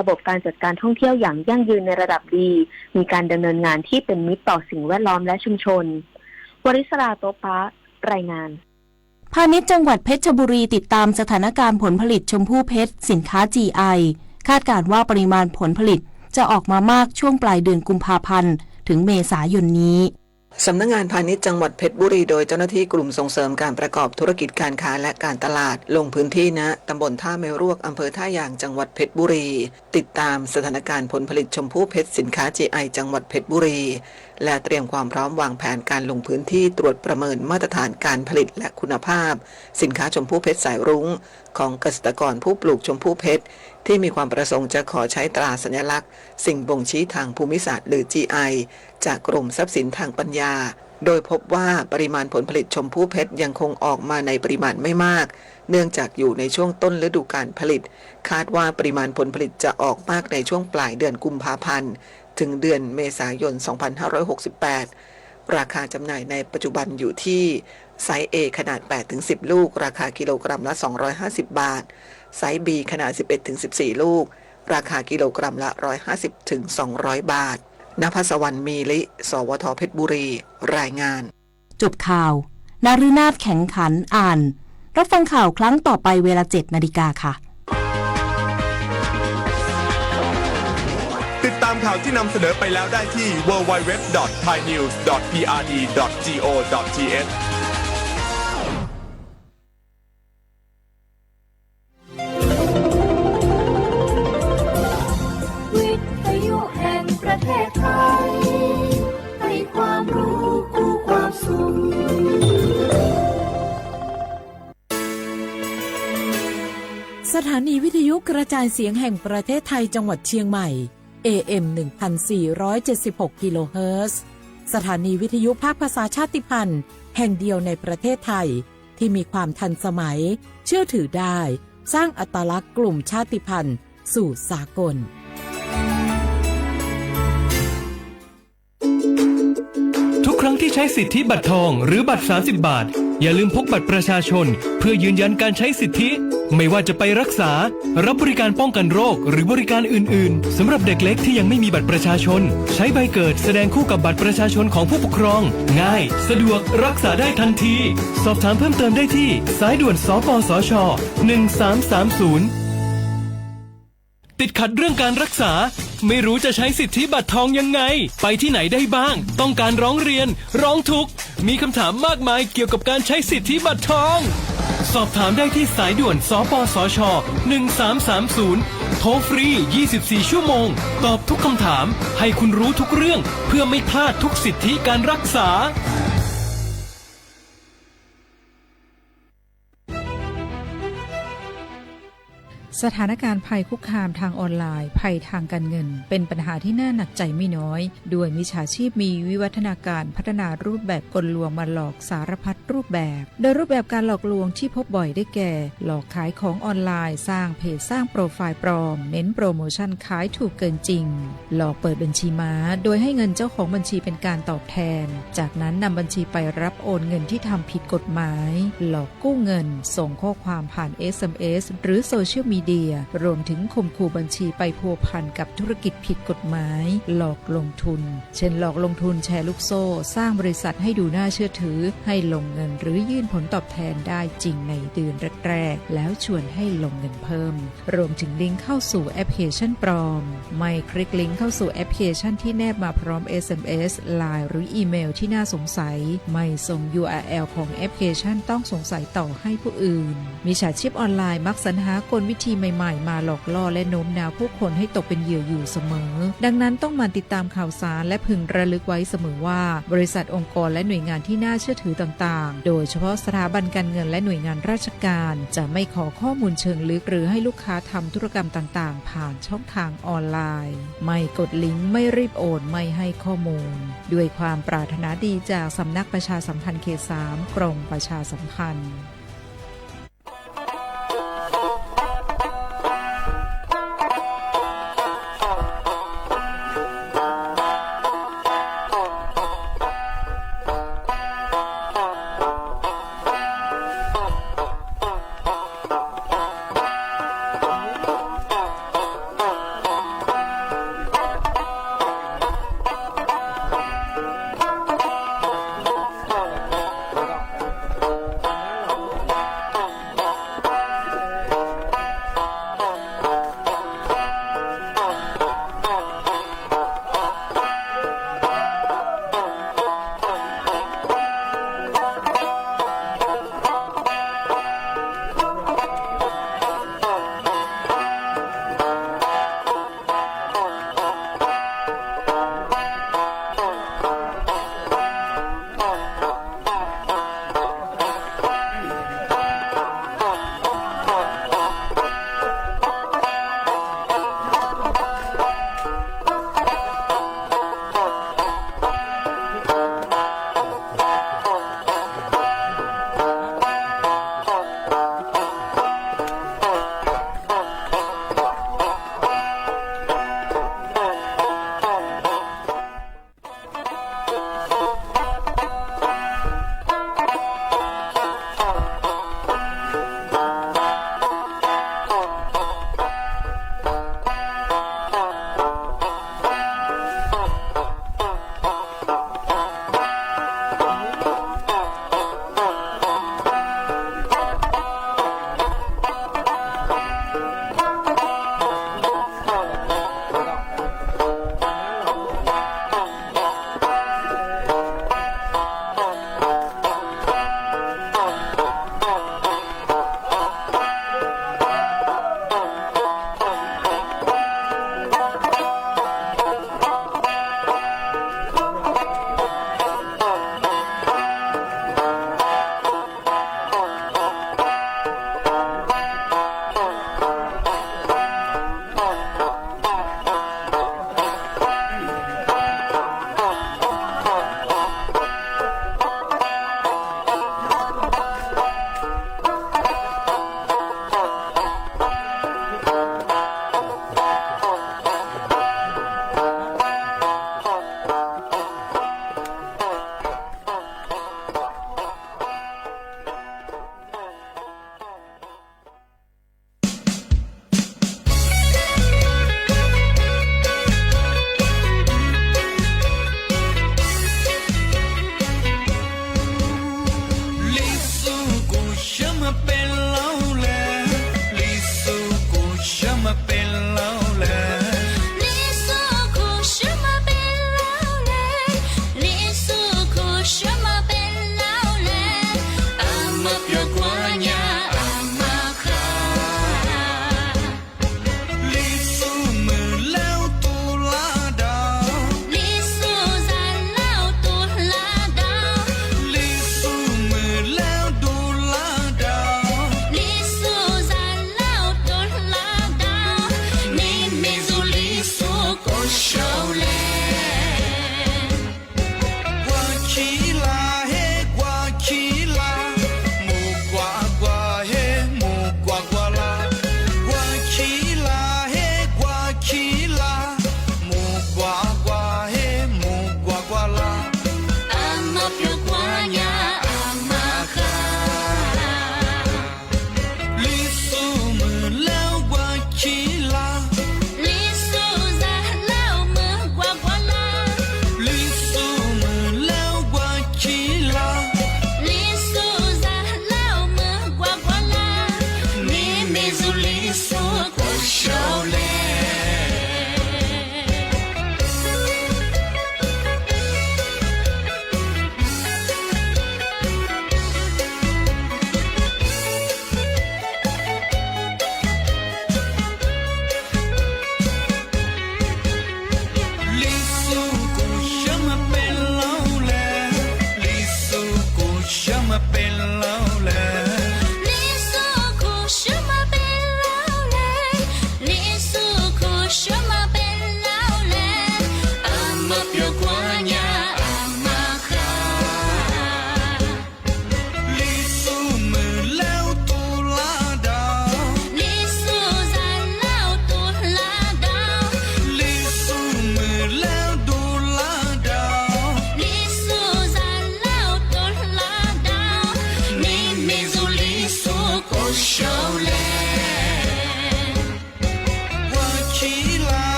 ระบบการจัดการท่องเที่ยวอย่างยั่งยืนในระดับดีมีการดำเนินงานที่เป็นมิตรต่อสิ่งแวดล้อมและชุมชนวริศราโตปะรายงานพาณิชย์จังหวัดเพชรบุรีติดตามสถานการณ์ผลผลิตชมพู่เพชรสินค้า GI คาดการณ์ว่าปริมาณผลผลิตจะออกมามากช่วงปลายเดือนกุมภาพันธ์ถึงเมษายนนี้สำนักงานพาณิชย์จังหวัดเพชรบุรีโดยเจ้าหน้าที่กลุ่มส่งเสริมการประกอบธุรกิจการค้าและการตลาดลงพื้นที่ณตำบลท่าแมวรวกอำเภอท่ายางจังหวัดเพชรบุรีติดตามสถานการณ์ผลผลิตชมพู่เพชรสินค้า GI จังหวัดเพชรบุรีและเตรียมความพร้อมวางแผนการลงพื้นที่ตรวจประเมินมาตรฐานการผลิตและคุณภาพสินค้าชมพู่เพชรสายรุ้งของเกษตรกรผู้ปลูกชมพู่เพชรที่มีความประสงค์จะขอใช้ตราสัญลักษณ์สิ่งบ่งชี้ทางภูมิศาสตร์หรือ GI จากกรมทรัพย์สินทางปัญญาโดยพบว่าปริมาณผลผลิตชมพู่เพชรยังคงออกมาในปริมาณไม่มากเนื่องจากอยู่ในช่วงต้นฤดูกาลผลิตคาดว่าปริมาณผลผลิตจะออกมากในช่วงปลายเดือนกุมภาพันธ์ถึงเดือนเมษายน 2568 ราคาจำหน่ายในปัจจุบันอยู่ที่ไซส์ A ขนาด 8-10 ลูกราคากิโลกรัมละ250 บาทไซส์ B ขนาด 11-14 ลูกราคากิโลกรัมละ150-200 บาทณภัสวรรณมีลิสวทเพชรบุรีรายงานจบข่าวนาฤนาถแข็งขันอ่านรับฟังข่าวครั้งต่อไปเวลา 7 นาฬิกาค่ะติดตามข่าวที่นำเสนอไปแล้วได้ที่ www.thainews.prd.go.thวิทยุแห่งประเทศไทยให้ความรู้กู้ความสุขสถานีวิทยุกระจายเสียงแห่งประเทศไทยจังหวัดเชียงใหม่ AM 1476 กิโลเฮิรตซ์สถานีวิทยุภาคภาษาชาติพันธุ์แห่งเดียวในประเทศไทยที่มีความทันสมัยเชื่อถือได้สร้างอัตลักษณ์กลุ่มชาติพันธุ์สู่สากลทุกครั้งที่ใช้สิทธิบัตรทองหรือบัตร30 บาทอย่าลืมพกบัตรประชาชนเพื่อยืนยันการใช้สิทธิไม่ว่าจะไปรักษารับบริการป้องกันโรคหรือบริการอื่นๆสำหรับเด็กเล็กที่ยังไม่มีบัตรประชาชนใช้ใบเกิดแสดงคู่กับบัตรประชาชนของผู้ปกครองง่ายสะดวกรักษาได้ทันทีสอบถามเพิ่มเติมได้ที่สายด่วนสปสช1330ติดขัดเรื่องการรักษาไม่รู้จะใช้สิทธิบัตรทองยังไงไปที่ไหนได้บ้างต้องการร้องเรียนร้องทุกข์มีคำถามมากมายเกี่ยวกับการใช้สิทธิบัตรทองสอบถามได้ที่สายด่วนสปสช1330โทรฟรี24ชั่วโมงตอบทุกคำถามให้คุณรู้ทุกเรื่องเพื่อไม่พลาดทุกสิทธิการรักษาสถานการณ์ภัยคุกคามทางออนไลน์ภัยทางการเงินเป็นปัญหาที่น่าหนักใจไม่น้อยด้วยมิจฉาชีพมีวิวัฒนาการพัฒนารูปแบบกลลวงมาหลอกสารพัดรูปแบบโดยรูปแบบการหลอกลวงที่พบบ่อยได้แก่หลอกขายของออนไลน์สร้างเพจสร้างโปรไฟล์ปลอมเน้นโปรโมชั่นขายถูกเกินจริงหลอกเปิดบัญชีม้าโดยให้เงินเจ้าของบัญชีเป็นการตอบแทนจากนั้นนำบัญชีไปรับโอนเงินที่ทำผิดกฎหมายหลอกกู้เงินส่งข้อความผ่าน SMS หรือโซเชียลมีเดียรวมถึงข่มขู่บัญชีไปพัวพันกับธุรกิจผิดกฎหมายหลอกลงทุนเช่นหลอกลงทุนแชร์ลูกโซ่สร้างบริษัทให้ดูน่าเชื่อถือให้ลงเงินหรือยื่นผลตอบแทนได้จริงในเดือนแรกๆแล้วชวนให้ลงเงินเพิ่มรวมถึงลิงก์เข้าสู่แอปพลิเคชันปลอมไม่คลิกลิงก์เข้าสู่แอปพลิเคชันที่แนบมาพร้อม SMS LINE หรืออีเมลที่น่าสงสัยไม่ส่ง URL ของแอปพลิเคชันต้องสงสัยต่อให้ผู้อื่นมิจฉาชีพออนไลน์มักสรรหากลวิธีใหม่ๆมาหลอกล่อและโน้มน้าวผู้คนให้ตกเป็นเหยื่ออยู่เสมอดังนั้นต้องหมั่นติดตามข่าวสารและพึงระลึกไว้เสมอว่าบริษัทองค์กรและหน่วยงานที่น่าเชื่อถือต่างๆโดยเฉพาะสถาบันการเงินและหน่วยงานราชการจะไม่ขอข้อมูลเชิงลึกหรือให้ลูกค้าทำธุรกรรมต่างๆผ่านช่องทางออนไลน์ไม่กดลิงก์ไม่รีบโอนไม่ให้ข้อมูลด้วยความปรารถนาดีจากสำนักประชาสัมพันธ์เขต 3 กรมประชาสัมพันธ์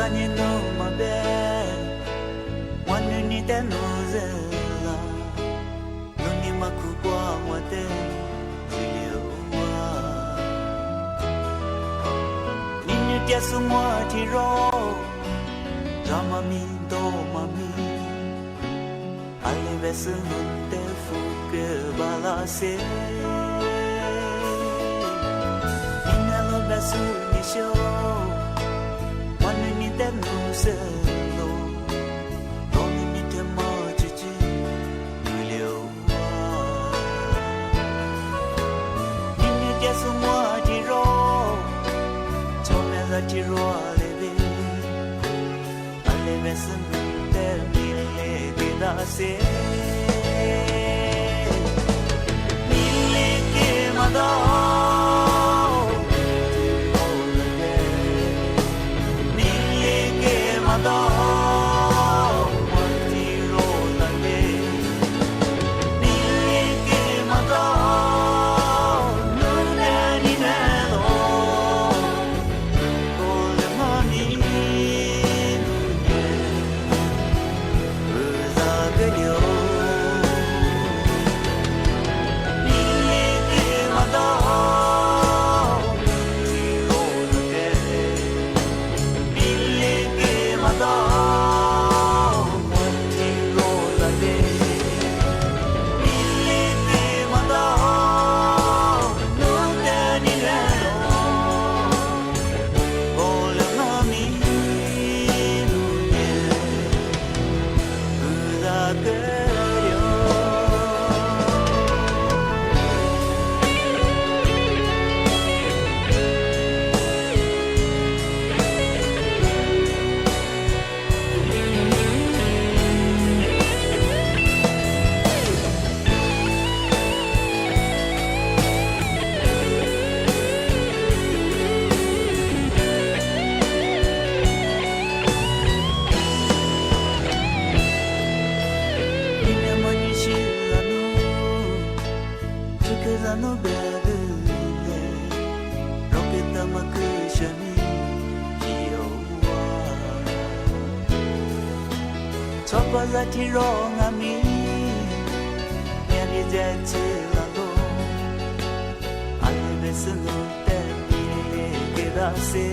にのまべわぬにてのぜらのにまくばまでじりょわににてすもti ro za ma mi do ma mi ale ves no te fu que balase ina lo besu ni sho te no se lo no ni te ma chi chi liu ni te su mo ti ro cho me za ti ro le be ale be se te mi le de da se mi le ke ma da ti ro nga mi ya ni je che la lo ale be se no te mi le que da se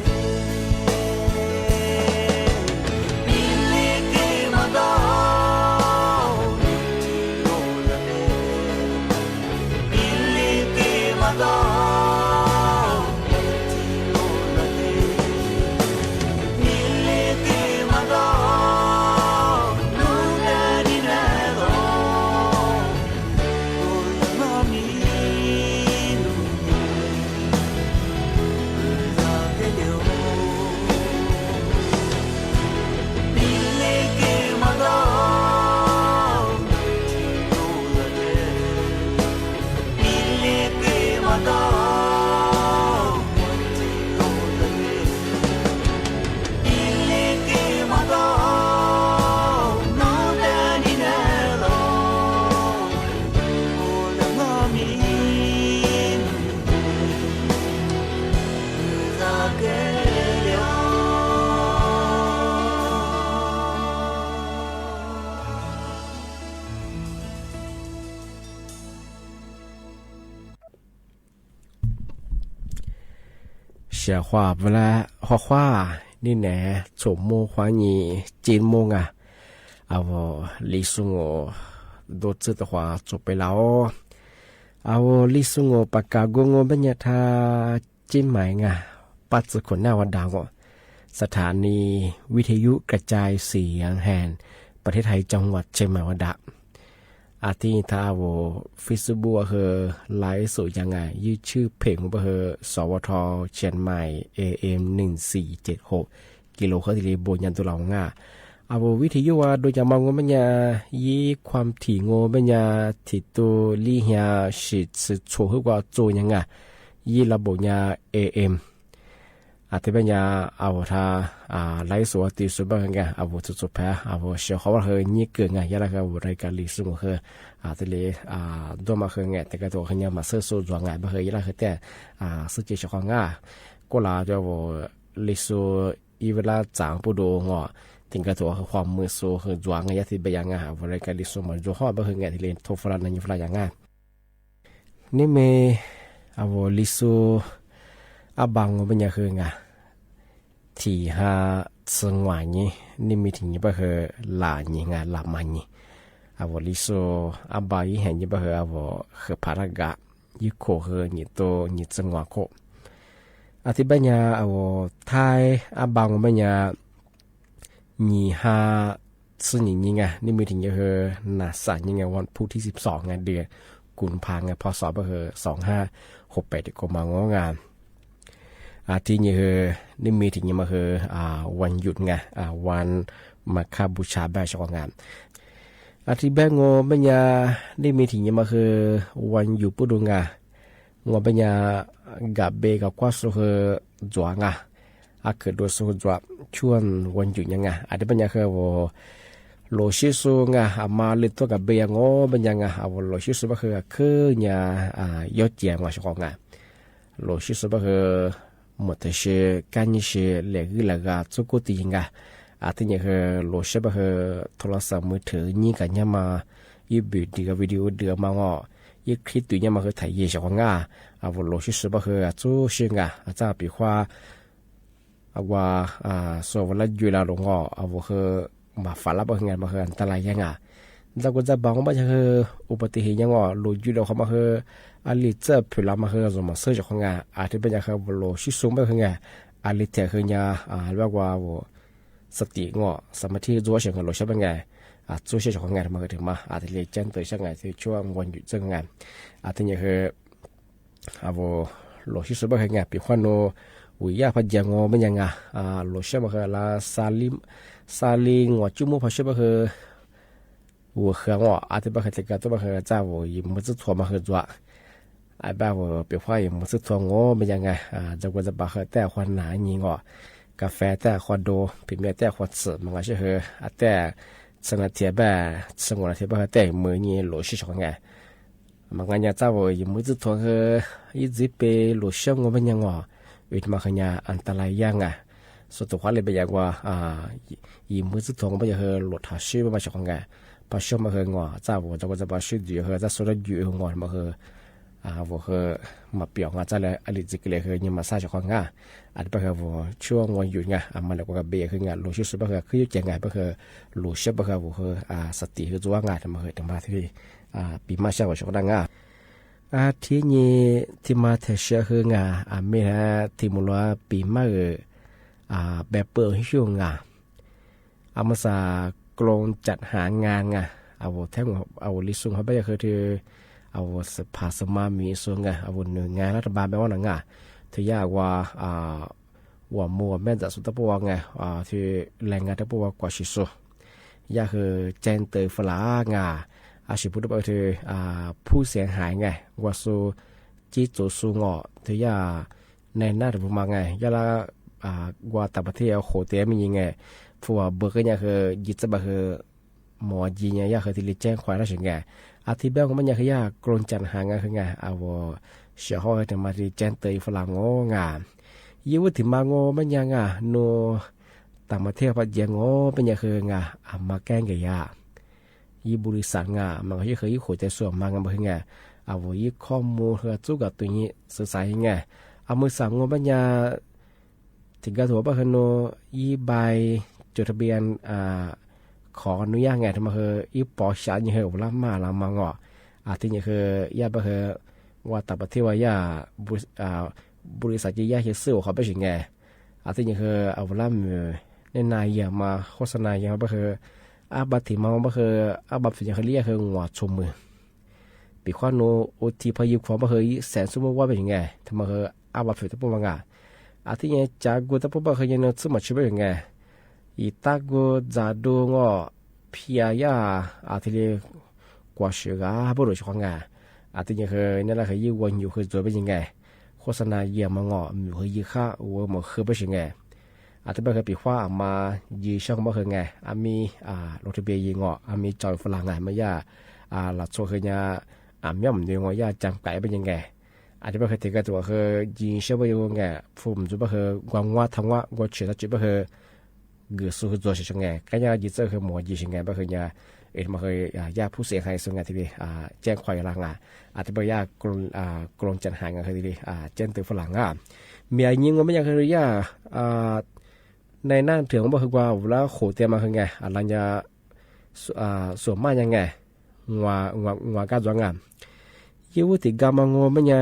mi le que ma da ti ro la de mi le que ma da ti ro la de mi le que ma daเสียว่าเวลาฮอนี่แหน่โฉมโมควานีจีนโมงอ่ะเอาลิซุงโอโดดซึตว่าจบไปแล้วเอาลิซุงโอปากกากงโอบัญญาทาจีนหมายงะปัจจุบันหน้าวันดาวสถานีวิทยุกระจายเสียงแห่งประเทศไทยจังหวัดเชียงใหม่วันดาอาทิตย์ท้าวฟิสบัวเฮอไลฟ์สดยังไงยืดชื่อเพลงของเฮอสวทเชียงใหม่ AM 1476กิโลเฮิรตซ์บนยันตุลางาเอาวิทยุว่าโดยจะมองว่ามันยายี่ความถี่งอมันยาที่ตัวลี่เฮียสิสุดโชว์ให้ว่าโจยังไงยี่ระบบยา AMอาทิตย์ปัญญาเอาท่าไลฟ์สดตีสุดบ้างไงเอาสุดแพ้เอาเชื่อเขาว่าเฮอนี่เกิดไงยังไงก็รายการลิซุงเฮอทีนี้ตัวมาเฮอไงแต่ก็ตัวเขาเนี่ยมาเสื้อสูทไงบ้างเฮอยังไงแต่สื่อเจ้าของง่าก็ลาจะว่าลิซุ อีเวลาจางปูโดงอถึงกระตัวความมือโซคือจวงไงที่ไปยังไงวันการลิสมันจะห่อไปคือไงที่เล่นโทฟลันนั่นยิ่งฟลันยังไงนี่เมอาวลิโซอาบังเป็นยังคือไงที่หาสงวนนี้นี่มีถึงยังไปคือหลานยังไงหลานมันนี่อาวลิโซอาบายเห็นยังไปคืออาวคือพารากะยิ่งโคคือยิ่งโตยิ่งสงวนโคอาทิตย์ปัญญาอาวไทยอาบังปัญญานี่หาซึ่งยังไงนี่มีถึงยังคือนาสานยังไงวันพุธที่12งานเดือนกุมภาพันธ์พศไปคือ2568ก็มางองานที่นี่คือนี่มีถึงยังมาคือวันหยุดไงวันมาคาบูชาแบบชงานที่แบงโงปัญญานี่มีถึงยังมาคือวันหยุดปุ๊ดงางปัญญากับเบกับกว่าสุคือจวงเกิดโดยสุจวบช่วงวันหยุดยังไงที่ปัญญาคือว่าโลชิสุงมาลิตัวกับเบียงปัญญาโลชิสุก็คือเนี่ยยอดเจียงว่าชงานโลชิสุก็คือหมดแต่เชื่อการยิ่งเชื่อเหลือหลักจุกุติยังที่นี่คือโหลดใช้แบบโทรศัพท์มือถือนี่กันยังมายี่บิดดีกับวิดีโอเดือดมางยี่คลิปตัวยังมาคือถ่ายยี่ช่องโหลดใช้แบบจู่เชื่อจะปีว่าว่าส่วนละอยู่แล้วลงคือมาฝันแล้วแบบงานมาคืออันตรายยังจากก็จะบางว่าจะคืออุบัติเหตุยังโหลดอยู่แล้วเขามาคืออันนี้จะผิดแล้วมาคือสมมติเสื้อจากงานที่เป็นอย่างคือโหลดชิสูงแบบงานอันนี้เท่คือเนี่ยเรียกว่าสติสมาธิรู้เสียงของโหลดใช่เป็นไงรู้เสียงของงานมาถึงมาที่เรียนเจนตัวใช่ไงที่ช่วงวันหยุดเจ้างานที่นี่คือโหลดชิสูงแบบงานปีขวัญโนวิยาพัดยังเป็นยังไงโหลดใช่มาคือละซาลิงจุ่มพัชแบบคือหัวเครื่องที่แบบคือการตัวแบบคือจ้ายิมมือถือถั่วมาคือจ้าแบบปีขวัญยิมมือถือถั่วเป็นยังไงจะก็จะแบบคือแต่ควันหนายิงกาแฟแต่ควันโดพิมพ์แต่ควันสืบมันก็ใช่เหรอแต่สนับเทียบแบบสงวนเทียบแบบแต่มือนี้โหลดชิชงไงมันก็ยังจ้ายิมมือถือถั่วคือยิ่งจีเปโหลดช่างเป็นยังวิธีมาขยะอันตรายยังสุดท้ายเลยเป็นอย่างว่ายิมมือถือถั่วมันจะเหรอโหลดหาชื่อมาชงไงพอช่วงมาเหรอจ้าจะก็จะมาชื่อดีเหรอจะสุดท้ายอยู่หัวมาเหรอว่าคือมาเปียกจะเลยอะไรจิกเลยคือยังมาซาจากงอันเป็นคือว่าช่วงวันหยุดมันเลยก็เบียคืองโลชิสุเป็นคือยุ่งยังเป็นคือโลชิเป็นคือว่าคือสติคือตัวทำมาคือทำมาที่ปีมาเช้าช่วงนั้นที่นี่ที่มาเทเชคือไม่ฮะที่มุลว่าปีมาแบบเปิดช่วงมาซากลงจัดหางานแท่งลิซุงเขาไปคือที่สภาสมามีส่วนหนึ่งงานรัฐบาลแปลว่าหนังที่ยากว่ามัวแม่จะสุดท้ายที่แรงงานที่ปวกว่าชิสุยากคือเจนเตอร์ฟลางชิพุทธบอกที่ผู้เสียหายว่าสูจีโจสูที่ยาในหน้าถึงมายาละว่าต่างประเทศโหเตี้ยมียังเพราะว่าเบอร์ก็คือยึดจะคือหมอจีนยากคือที่ลิแจ้งควายราชงที่เบลก็มันยังคือยากกลนจันหางคือเชื่อเขาถึงมาที่เจนเตยฝรั่งยิ่งถึงมามันยังโนต่างประเทศพัดยังเป็นยังคือมาแกงกี่ยี่บริษัทมันก็ยังเคยยี่หัวใจส่วนมากมันคือยี่ข้อมูลคือจุกับตัวนี้สื่อสารมือสั่งมันยังถึงกระถั่วบ้านโนยี่ใบจดทะเบียนขออนุญาตทำมาคืออีปอชันยังเหรอละมาละมังที่นี่คือย่าไปคือว่าต่างประเทศว่าย่าบริษัทย่าเชื่อสื่อเขาไปถึงที่นี่คือเอาละมือในนายอย่ามาโฆษณาอย่างไปคือบัตรที่มาไปคือบัตรอย่างเขาเรียกคือหัวชมมือปีข้อโนโอทีพายุความไปคือแสนสมมติว่าไปถึงทำมาคือบัตรฝึกทั้งปวงที่นี่จากกูทั้งปวงไปคือยังสมัครชื่อไปถึงอีตากูจะดูพี่ยาที่เรียกว่าชื่อบริษัทของที่นี่คือนี่แหละคือยี่วันอยู่คือตัวเป็นยังไงโฆษณาเยี่ยมมีคือยี่ค่าว่ามันคือเป็นยังไงที่เป็นคือปีว่ามายี่ช่องมาคือไงมีรถทะเบียนยี่มีจอยฝรั่งไม่ยาหลักโซ่คือเนี่ยย่อมเดียวย่าจำไก่เป็นยังไง อาจจะไม่เคยถึงกับตัวคือยิงเชื่อว่าอย่างไงผมจะไม่เคยกวางว่าทั้งว่า我觉得就ไม่เคยเกิดสู้做些什么ก็ยังยิ่งจะคือหมอยิ่ง什么ไม่เคยเนี่ยมาเคยญาผู้เสียหายส่วนใหญ่ที่ดีแจ้งความรังอาจจะไม่ยากกลงจัดหางกันคือดีแจ้งตัวฝรั่งเมียยิงว่าไม่อยากคือในหน้าเถื่อนว่าคือว่าแล้วโขเตียมาคือไงอะไรจะส่วนมากยังไงงัวก้าวจ้างยิ่งว่าติดกามงไม่ยา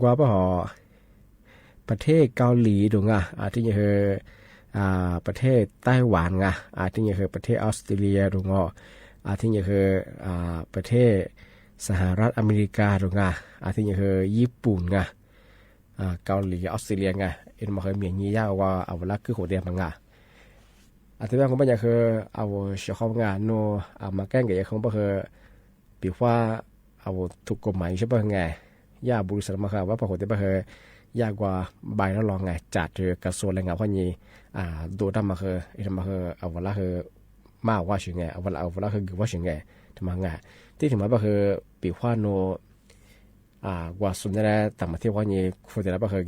กว่าป่ะหอประเทศเกาหลีดูงที่ยังคือประเทศไต้หวันที่ยังคือประเทศออสเตรเลียดูงที่ยังคือประเทศสหรัฐอเมริกาดูที่ยังคือญี่ปุ่นเกาหลีออสเตรเลียมาเคยมีอย่างนี้ยากว่าเอาเวลาคือโหเดียมังที่ว่าเขาไม่อยากคือเอาเชื่อเขาโนมาแก้งกับเขาไม่เคยปีว่าเอาถูกกฎหมายใช่ป่ะยากบริษัทมาค่ะว่าพอโหเดียไม่เคยยากกว่าใบแล้วลองจัดเจอกระทรวงแรงงานเพราะงี้ดูดมาคือเอาเวลาคือมาว่าสิ่งเอาเวลาคือว่าสิ่งทำไงที่ถึงมาก็คือปีว่าโนกว่าสุดแล้วต่างประเทศว่านี้คนแต่ละประเทศ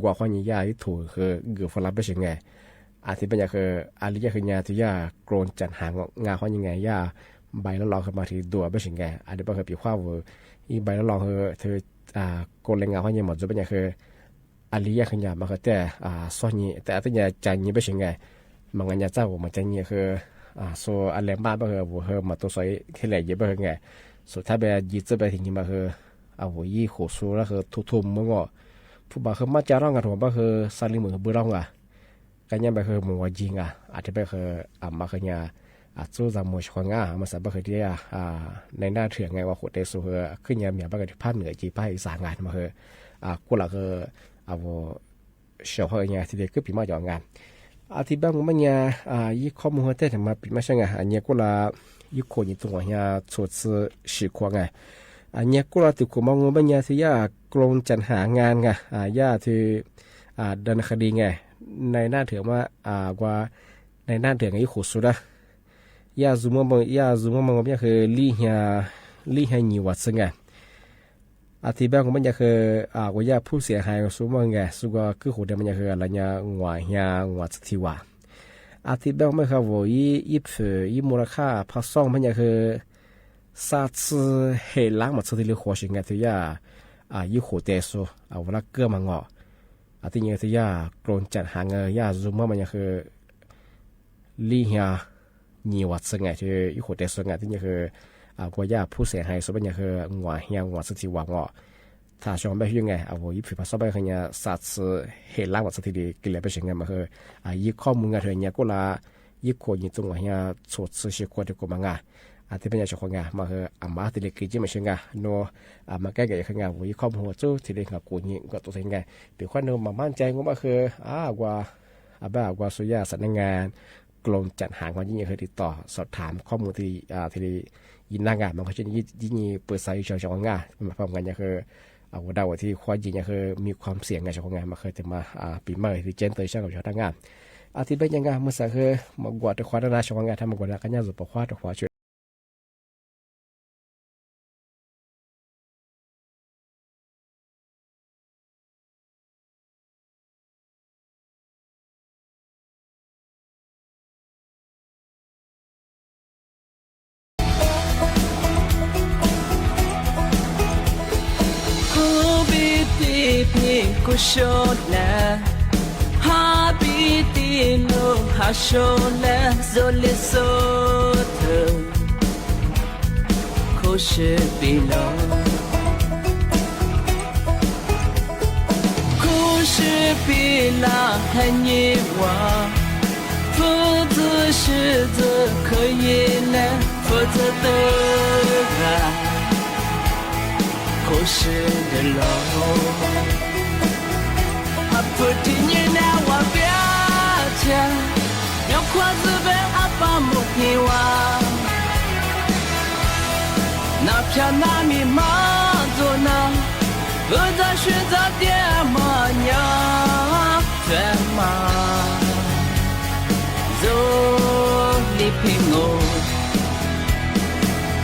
กว่าว่านี้ยากที่ถูกคือเกือบฝรั่งไปสิ่งที่เป็นอย่างคือลิยาคืองานที่ยากโกนจัดหางานว่ายังไงยากใบแล้วลองคือมาที่ตัวไปสิ่งอันนี้ก็คือปีว่าอีใบแล้วลองคือเธอโกนแรงงานว่ายังหมดจะเป็นอย่างคือลิยาคืองานมาคือแต่ส่วนนี้แต่ที่จะใจนี้ไปสิ่งบางงานเจ้ามันใจนี้คือโซอะไรบ้างก็คือว่ามาตัวใส่แค่ไหนเยอะไปสุดท้ายแบบยืดจะไปถึงที่มาคือเอาหัวยี่หัวซูแล้วคือทุ่มๆมึงผู้บ่าวคือมาจาร้องกันหัวบ่าวคือซาลิมือบื้อร้องกันยังไปคือมือว่ายิงอาจจะไปคือมาคือเนี่ยสู้จากมวยชงมาสับบ่คือที่ในหน้าเถื่อนว่าหัวเตสูคือขึ้นยามเนี่ยบ่คือภาคเหนือจีภาคอีสานงานมาคือกูละคือเอาเชี่ยวคือเนี่ยที่เด็กคือปีมาจองงานที่บ้านผมเนี่ยยี่ข้อมูลเต้ถึงมาปีมาใช่ไงอันนี้กูละยี่คนยี่ตัวเนี่ยสุดสิขวางอันนี้กูเราติดคุมองว่าเนี่ยที่ยากลงจัดหางานย่าที่ดำเนินคดีในหน้าเถื่อนว่าว่าในหน้าเถื่อนยี่ขุดสุดย่าซูมมองเนี่ยคือลี่เฮียนิวัตซึ่งที่บ้านของมันเนี่ยคือว่าย่าผู้เสียหายซูมมองสุดก็คือหัวเดียวมันเนี่ยคืออะไรเนี่ยงัวสติวาที่บ้านไม่เขาว่ายี่มูลค่าพักซ่องมันเนี่ยคือซา兹黑狼嘛，这里的活性ที่ยายี่หัวเตสูเวลาเกื้อมังที่เนี่ยที่ยากลนจัดหางยาซูมมันคือลี่เฮียนิวัตซึ่งที่ยี่หัวเตสูที่เนี่ยคือกว่ายาผู้เสียหายส่วนมันคืองัวสติวางถ้าชมไปยังไงยี่ผิดภาษาไปคือเนี่ยซา兹黑狼嘛，这里的กิเลสไปสิ่งมันคือยี่ข้อมูลเธอเนี่ยก็ละยี่คนยี่ตัวเนี่ยสดสื่อควรจะกูมังที่เป็นอย่างเช่นงานมาคือมาที่เล็กจีไม่ใช่งานโนมาแก้ไขคืองานวิเคราะห์หัวจู้ที่เล็กกับกูนี่ก็ตัวเองไงเป็นข้อโน้มามั่นใจว่าคือว่าสุยาสัญญางานกลมจัดหางวันยิ่งเคยติดต่อสอบถามข้อมูลที่ยินหน้างานมันก็จะยิ่งเปิดไซต์เฉยๆงานมาพร้อมกันอย่างคือว่าดาวที่ข้อยิงอย่างคือมีความเสี่ยงงานเฉพาะงานมาเคยแต่มาปีใหม่ที่เจนเตยช่างกับชาวงานที่เป็นยังไงเมื่อสักคือมากวาดความน่าเฉพาะงานทำมากวาดกันยากสุดปกครองตัวช่วยกูโชนะฮาบิติโนฮาโชนะโซลิโซเธอโคเชบิโลโคเชบิลาฮันยีวา否则是则可以呢否则的啊可是的喽不听你那话别听，要夸自卑阿爸母你哇，那片那米马做那，我在寻找点么样，对吗？走你陪我，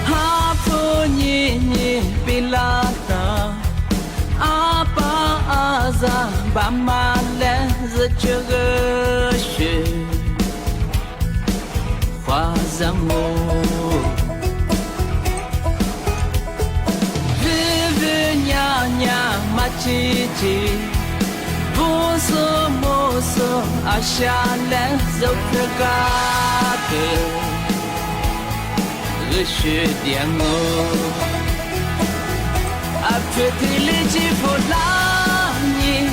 哈普你比拉达。上爸妈来是这个雪花上我日日娘娘马姐姐不说莫说阿下来走这个热血点我阿别提里吉弗拉尼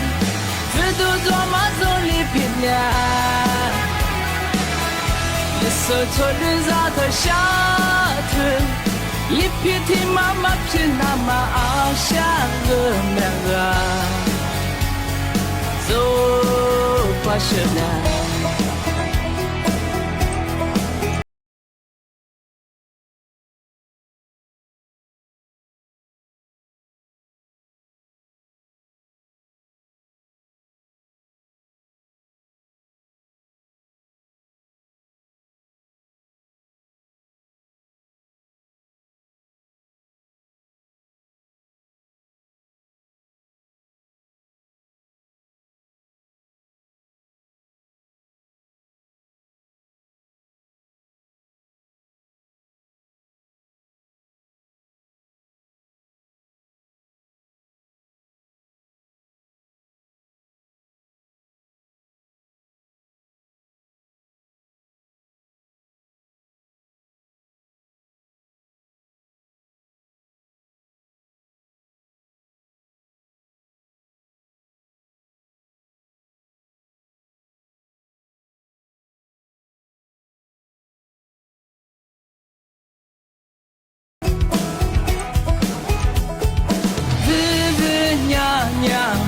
这都做马总里平呀一手错日扎特下特一皮提妈妈皮那么阿下个那个走吧是那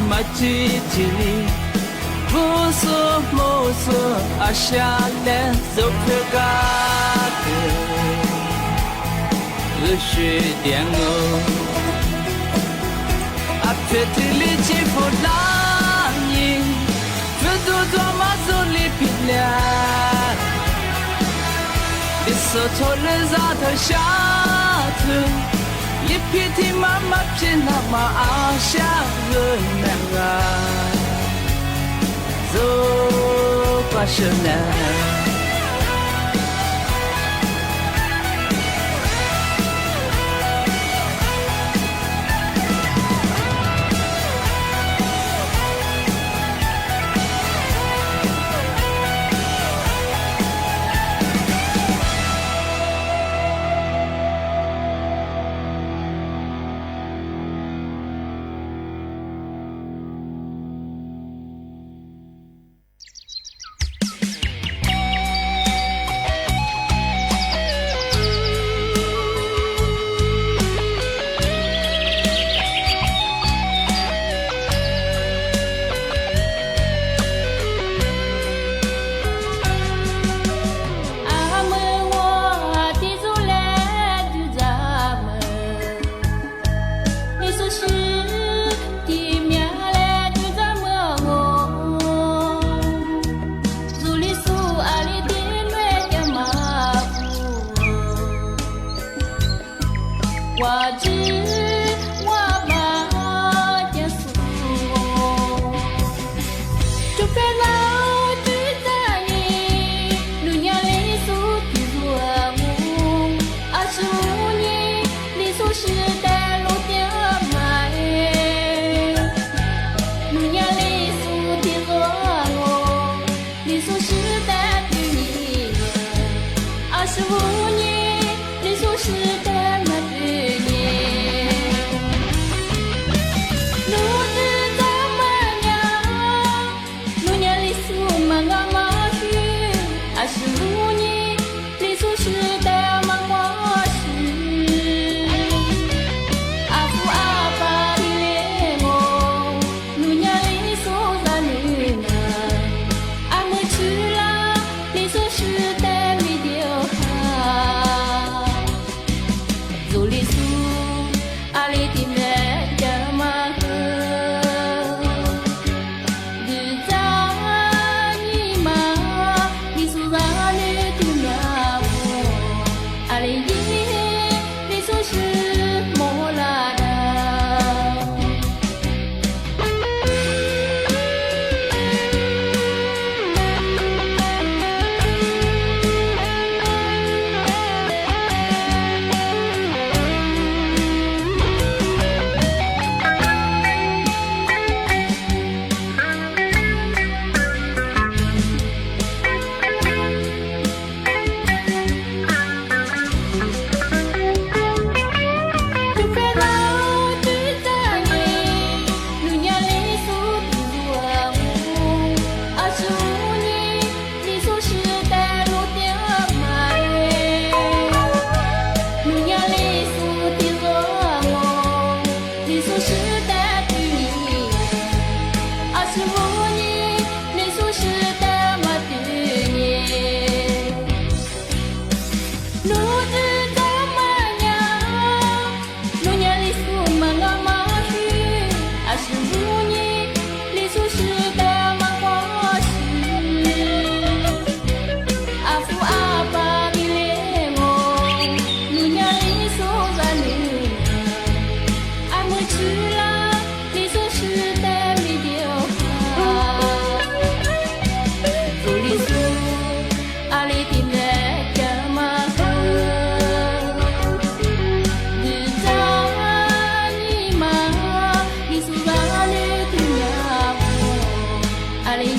马吉吉不说莫说阿下来走这个热血点我阿别提里吉弗拉尼这都做马走里平了一手托人扎特下特一皮提妈妈皮那么阿下个那个走吧是那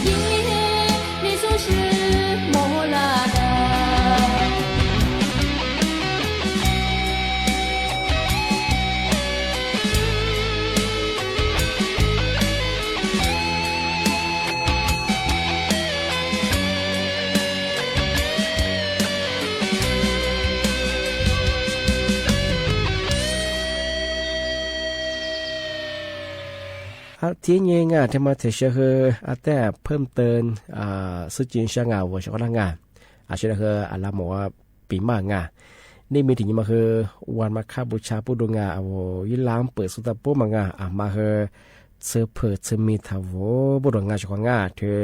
因为你就是莫拉达。ทีนี้งาที่มาเทเชอร์อาแต่เพิ่มเติมสุจินช่างวัวชกลางาเชื่อคืออาลาหมอปีมากงานี่มีถึงมาคือวันมาคาบูชาปูดงายิล้างเปิดสุตาปูมังามาคือเสื้อเผือกเสื้อมีทาวปูดงาชกงาเธอ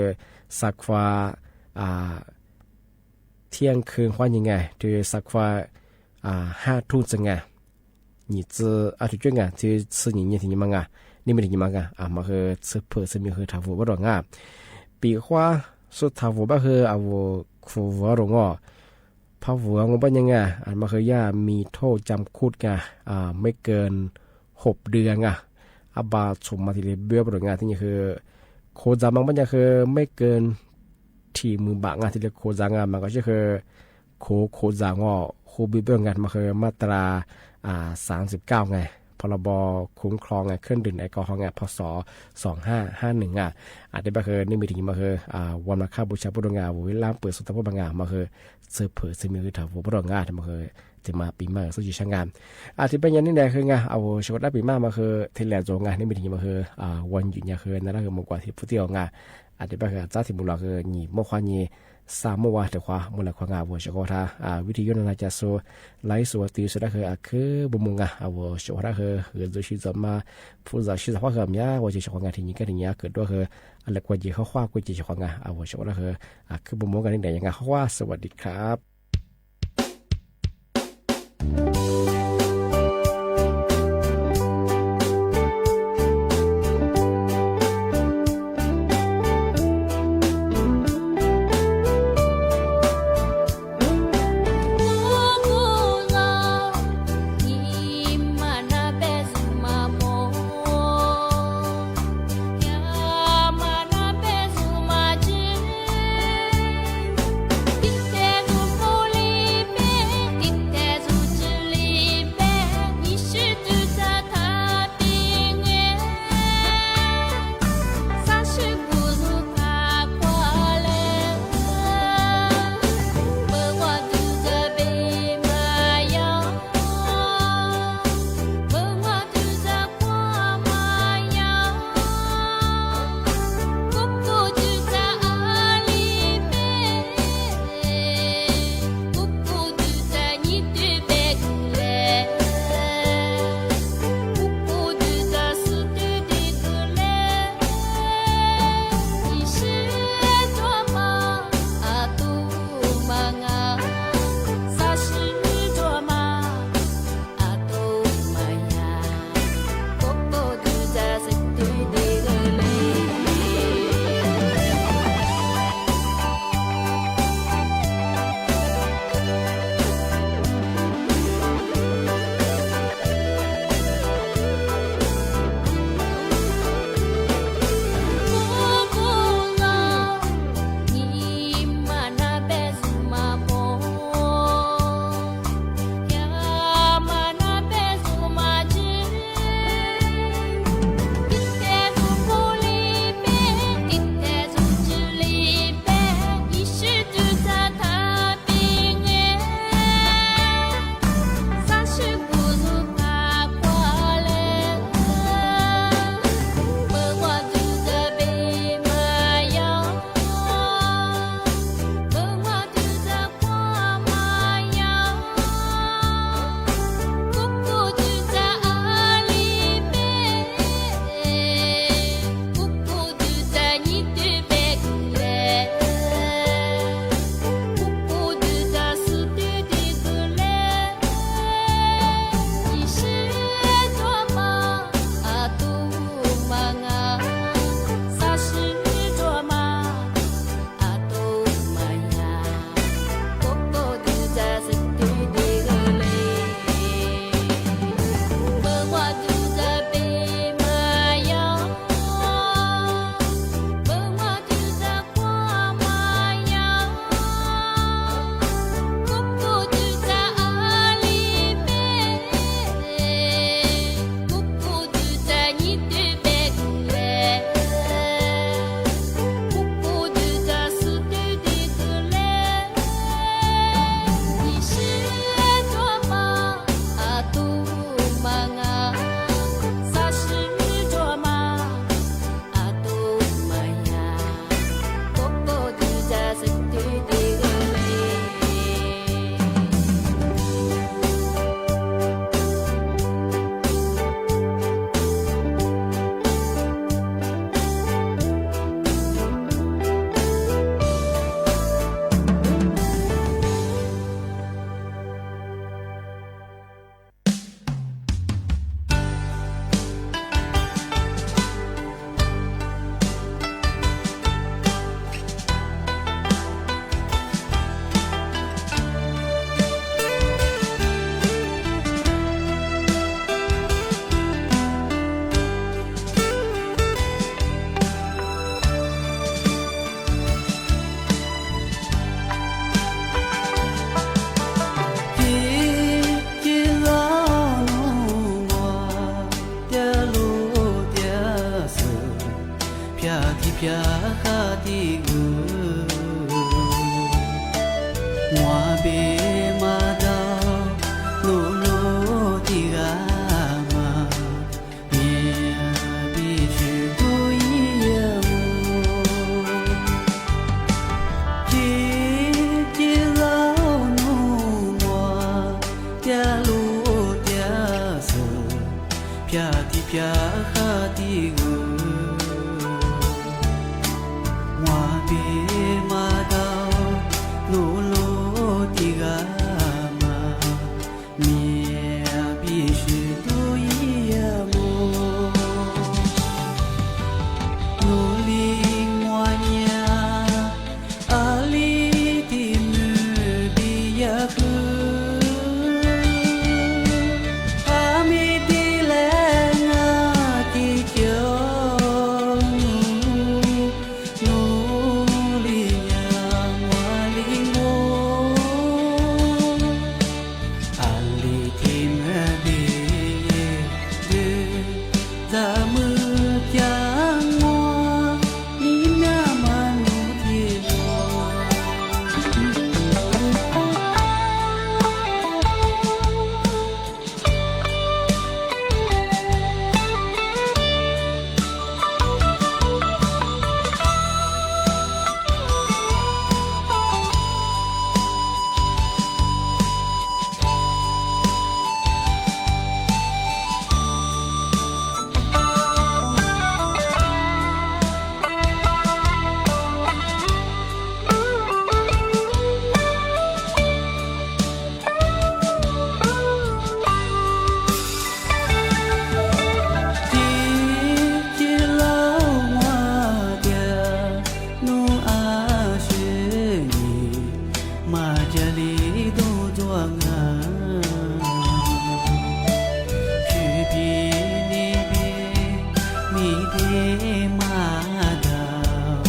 สักว่าเที่ยงคืนวันยังไงเธอสักว่า5 ทุ่มจังไง你这ทุกอย่างที่สื่ออย่างนี้ถึงมังานี่ไม่ได้ยินมากมาคือเสื้อเผือกเสื้อมีคือทาวบ่ดงาปีขวาสุดทาวบ่คือคูวดงพะวัวงบยังไงมาคือย่ามีโทษจำคุกไม่เกิน6 เดือนบาชมมาที่เบี้ยบ่ดงาที่นี่คือโคจามันยังคือไม่เกินที่มือบางที่เรียกโคจางมันก็คือโคจางโคบิเบี้ยงมาคือมาตรา39ไงพรบคุ้มครองเครื่องดื่มแอลกอฮอล์พศ2551อาจจะมาคือนี่มีถึงมาคือวันมาคาบูชาปุโรงงาวิลามเปิดสุตตะพุบางามาคือเสื้อเผือกซึ่งมีคือถาวรปุโรงงาที่มาคือจะมาปีมาสุจิช่างงานที่เป็นอย่างนี้เนี่ยคืองาชวดได้ปีมามาคือที่แหลมโจงานนี่มีถึงมาคือวันหยุดยาคือนั่นคือมงกว่าที่ผู้เที่ยวงาอาจจะเป็นคือจ้าที่มุลาคือหนีโมควานีสามวันแต่ว่ามูลค่างาวัวชกท่าวิธียนต์น่าจะสู้ไล่สู้ตีสุดก็คือบุมงาวัวชกท่าคือจะชิจะมาผู้จะชิจะว่าเขาเนี่ยวัวชกงาที่นี้ก็ที่นี้เกิดด้วยคืออะไรกว่าจีเขาว่ากุจีชกงาวัวชกท่าคือบุมงาที่ไหนยังไงเขาว่าสวัสดีครับ ti gu Ngoa be ma dao no no ti ga ma Mia bi shi du yi ya mo Ji ji lao no ngoa tia lu tia se Pia ti pia ha ti gu Ngoa be ma dao no lo ti ga ma Mia bi shi du yi ya mo No li ngoa nya a li ti mu bi ya ku A mi ti le nga ti cho No li nya ngoa li ngo A li ti mu bi ye de da mu cha ngoa ni na ma nu ti lo Ti lao ngoa dia no a she ni ma ja li do doang a Phi pi ni bi mi de ma dao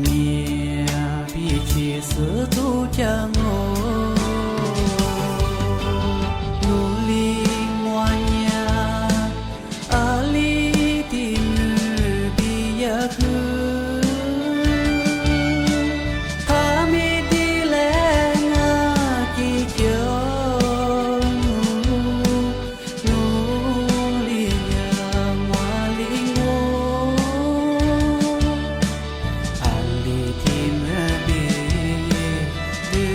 Mia bi chi su tu chang o No li ngoa nya a li ti mu bi ya ku A mi ti le nga ki cho No li nya ngoa li ngo A li ti mu bi ye de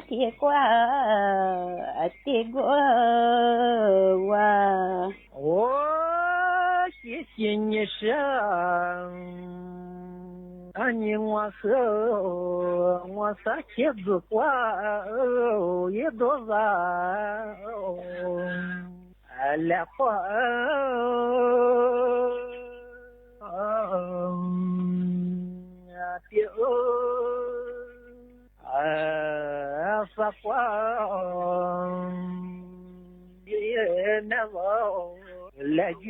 铁瓜铁瓜哇，我谢谢你生，你我是我是茄子瓜一多少来花丢发光也难忘来月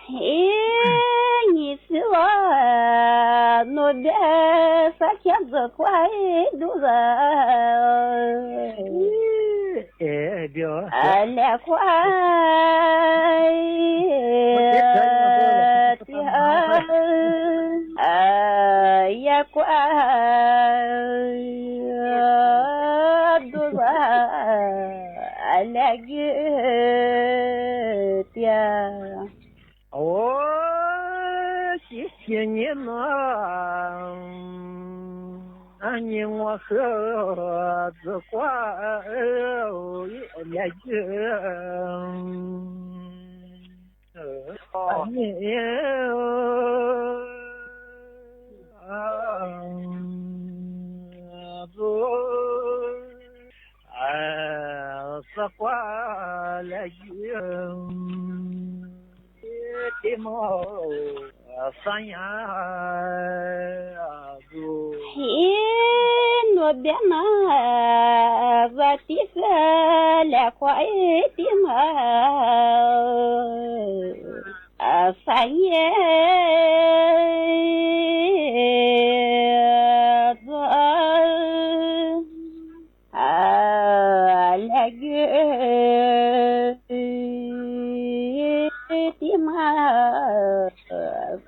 嘿，你是我弄的啥茄子瓜都是来花也瓜都是来月的。哦，谢谢你们，你我和子瓜也就你子瓜来就的毛三呀子。嘿，那边嘛，我的是来花的嘛，三年子来月的嘛，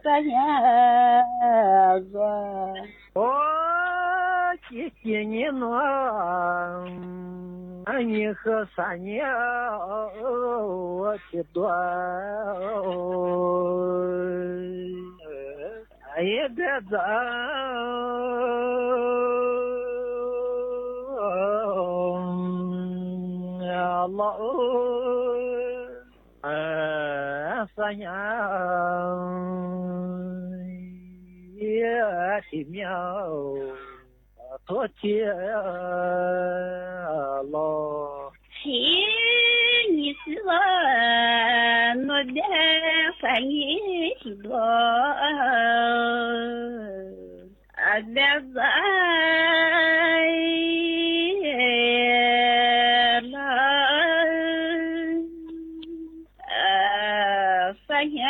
三年子。谢谢你们，你和三年我的多，也别走，老三年也的苗。多谢了。嘿，你是我弄的饭也许多，别在了，三年。